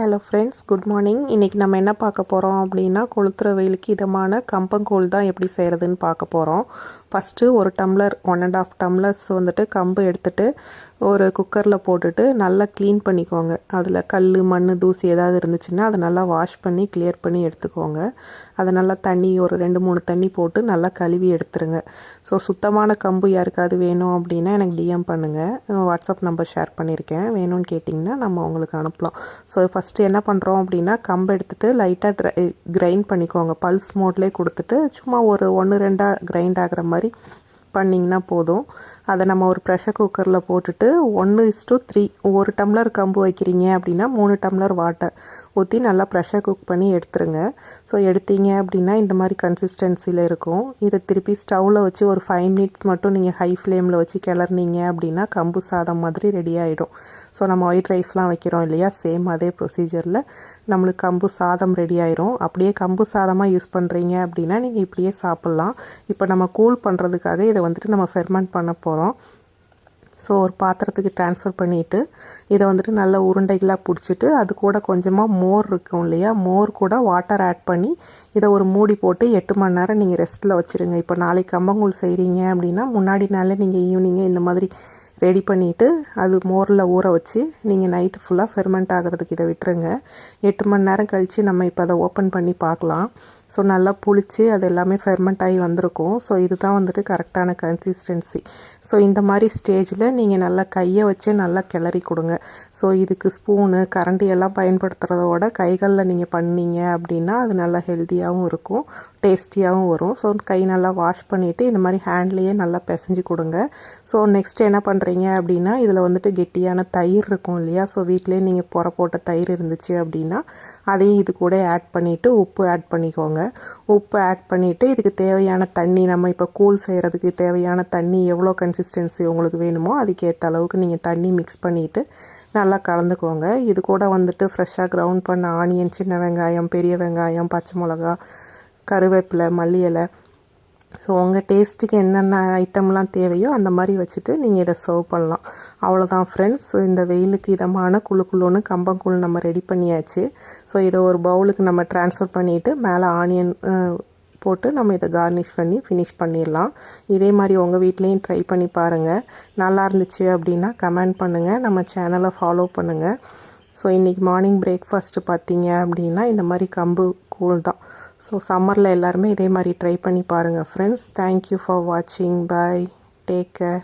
Hello friends, good morning. இன்றைக்கி நம்ம என்ன பார்க்க போகிறோம் அப்படின்னா, கொளுத்துற வெயிலுக்கு இதமான கம்பங்கூழ் தான் எப்படி செய்கிறதுன்னு பார்க்க போகிறோம். ஃபஸ்ட்டு ஒரு டம்ளர் 1.5 டம்ளர்ஸ் வந்துட்டு கம்பு எடுத்துகிட்டு ஒரு குக்கரில் போட்டுட்டு நல்லா க்ளீன் பண்ணிக்கோங்க. அதில் கல், மண், தூசி ஏதாவது இருந்துச்சுன்னா அதை நல்லா வாஷ் பண்ணி கிளியர் பண்ணி எடுத்துக்கோங்க. அதை நல்லா தண்ணி ஒரு 2-3 தண்ணி போட்டு நல்லா கழுவி எடுத்துருங்க. ஸோ சுத்தமான கம்பு யாருக்காவது வேணும் அப்படின்னா எனக்கு டிஎம் பண்ணுங்கள். வாட்ஸ்அப் நம்பர் ஷேர் பண்ணியிருக்கேன். வேணும்னு கேட்டிங்கன்னா நம்ம உங்களுக்கு அனுப்பலாம். ஸோ ஃபஸ்ட்டு என்ன பண்ணுறோம் அப்படின்னா, கம்பு எடுத்துகிட்டு லைட்டாக கிரைண்ட் பண்ணிக்கோங்க. பல்ஸ் மோட்லேயே கொடுத்துட்டு சும்மா ஒரு 1-2 கிரைண்ட் ஆகிற மாதிரி பண்ணிங்கன்னா போதும். அதை நம்ம ஒரு ப்ரெஷர் குக்கரில் போட்டுட்டு 1:3 ஒரு டம்ளர் கம்பு வைக்கிறீங்க அப்படின்னா 3 டம்ளர் வாட்டர் ஊற்றி நல்லா ப்ரெஷர் குக் பண்ணி எடுத்துருங்க. ஸோ எடுத்தீங்க அப்படின்னா இந்த மாதிரி கன்சிஸ்டன்சியில் இருக்கும். இதை திருப்பி ஸ்டவ்வில் வச்சு ஒரு 5 மினிட்ஸ் மட்டும் நீங்கள் ஹை ஃப்ளேமில் வச்சு கிளறினீங்க அப்படின்னா கம்பு சாதம் மாதிரி ரெடி ஆகிடும். ஸோ நம்ம ஒயிட் ரைஸ்லாம் வைக்கிறோம் இல்லையா, சேம் அதே ப்ரொசீஜரில் நம்மளுக்கு கம்பு சாதம் ரெடி ஆயிரும். அப்படியே கம்பு சாதமாக யூஸ் பண்ணுறீங்க அப்படின்னா நீங்கள் இப்படியே சாப்பிட்லாம். இப்போ நம்ம கூல் பண்ணுறதுக்காக இதை வந்துட்டு நம்ம ஃபெர்மெண்ட் பண்ண போகிறோம். ஸோ ஒரு பாத்திரத்துக்கு ட்ரான்ஸ்ஃபர் பண்ணிவிட்டு இதை வந்துட்டு நல்ல உருண்டைகளாக பிடிச்சிட்டு அது கூட கொஞ்சமாக மோர் இருக்கும் இல்லையா, மோர் கூட வாட்டர் ஆட் பண்ணி இதை ஒரு மூடி போட்டு 8 மணி நேரம் நீங்கள் ரெஸ்ட்டில் வச்சுருங்க. இப்போ நாளைக்கு கம்பங்கூழ் செய்கிறீங்க அப்படின்னா முன்னாடி நாளே நீங்கள் ஈவினிங்கே இந்த மாதிரி ரெடி பண்ணிவிட்டு அது மோரில் ஊற வச்சு நீங்கள் நைட்டு ஃபுல்லாக ஃபெர்மெண்ட் ஆகிறதுக்கு இதை விட்டுருங்க. 8 மணி நேரம் கழித்து நம்ம இப்போ அதை ஓப்பன் பண்ணி பார்க்கலாம். ஸோ நல்லா புளிச்சு அது எல்லாமே ஃபெர்மெண்ட் ஆகி வந்திருக்கும். ஸோ இதுதான் வந்துட்டு கரெக்டான கன்சிஸ்டன்சி. ஸோ இந்த மாதிரி ஸ்டேஜில் நீங்கள் நல்லா கையை வச்சு நல்லா கிளறி கொடுங்க. ஸோ இதுக்கு ஸ்பூனு, கரண்டி எல்லாம் பயன்படுத்துகிறதோட கைகளில் நீங்கள் பண்ணீங்க அப்படின்னா அது நல்லா ஹெல்த்தியாகவும் இருக்கும், டேஸ்டியாகவும் வரும். ஸோ கை நல்லா வாஷ் பண்ணிவிட்டு இந்த மாதிரி ஹேண்ட்லேயே நல்லா பிசைஞ்சு கொடுங்க. ஸோ நெக்ஸ்ட் என்ன பண்ணுறீங்க அப்படின்னா, இதில் வந்துட்டு கெட்டியான தயிர் இருக்கும் இல்லையா, ஸோ வீட்டிலே நீங்கள் போட்ட தயிர் இருந்துச்சு அப்படின்னா அதையும் இது கூட ஆட் பண்ணிவிட்டு உப்பு ஆட் பண்ணிக்கோங்க. உப்பு ஆட் பண்ணிவிட்டு இதுக்கு தேவையான தண்ணி, நம்ம இப்போ கூழ் செய்கிறதுக்கு தேவையான தண்ணி எவ்வளோ கன்சிஸ்டன்சி உங்களுக்கு வேணுமோ அதுக்கேற்ற அளவுக்கு நீங்கள் தண்ணி மிக்ஸ் பண்ணிவிட்டு நல்லா கலந்துக்கோங்க. இது கூட வந்துட்டு ஃப்ரெஷ்ஷாக கிரவுண்ட் பண்ண ஆனியன், சின்ன வெங்காயம், பெரிய வெங்காயம், பச்சை மிளகா, கருவேப்பிலை, மல்லி இலை, ஸோ உங்கள் டேஸ்ட்டுக்கு என்னென்ன ஐட்டம்லாம் தேவையோ அந்த மாதிரி வச்சுட்டு நீங்கள் இதை சர்வ் பண்ணலாம். அவ்வளோதான் ஃப்ரெண்ட்ஸ். இந்த வெயிலுக்கு இதமான குழுன்னு கம்பங்கூழ் நம்ம ரெடி பண்ணியாச்சு. ஸோ இதை ஒரு பவுலுக்கு நம்ம ட்ரான்ஸ்ஃபர் பண்ணிவிட்டு மேலே ஆனியன் போட்டு நம்ம இதை கார்னிஷ் பண்ணி ஃபினிஷ் பண்ணிடலாம். இதே மாதிரி உங்கள் வீட்லேயும் ட்ரை பண்ணி பாருங்கள். நல்லா இருந்துச்சு அப்படின்னா கமெண்ட் பண்ணுங்கள், நம்ம சேனலை ஃபாலோ பண்ணுங்கள். ஸோ இன்றைக்கி மார்னிங் பிரேக்ஃபாஸ்ட்டு பார்த்தீங்க அப்படின்னா இந்த மாதிரி கம்பு கூழ் தான். ஸோ சம்மரில் எல்லாருமே இதே மாதிரி ட்ரை பண்ணி பாருங்கள் ஃப்ரெண்ட்ஸ். தேங்க்யூ ஃபார் வாட்சிங். Bye, take care.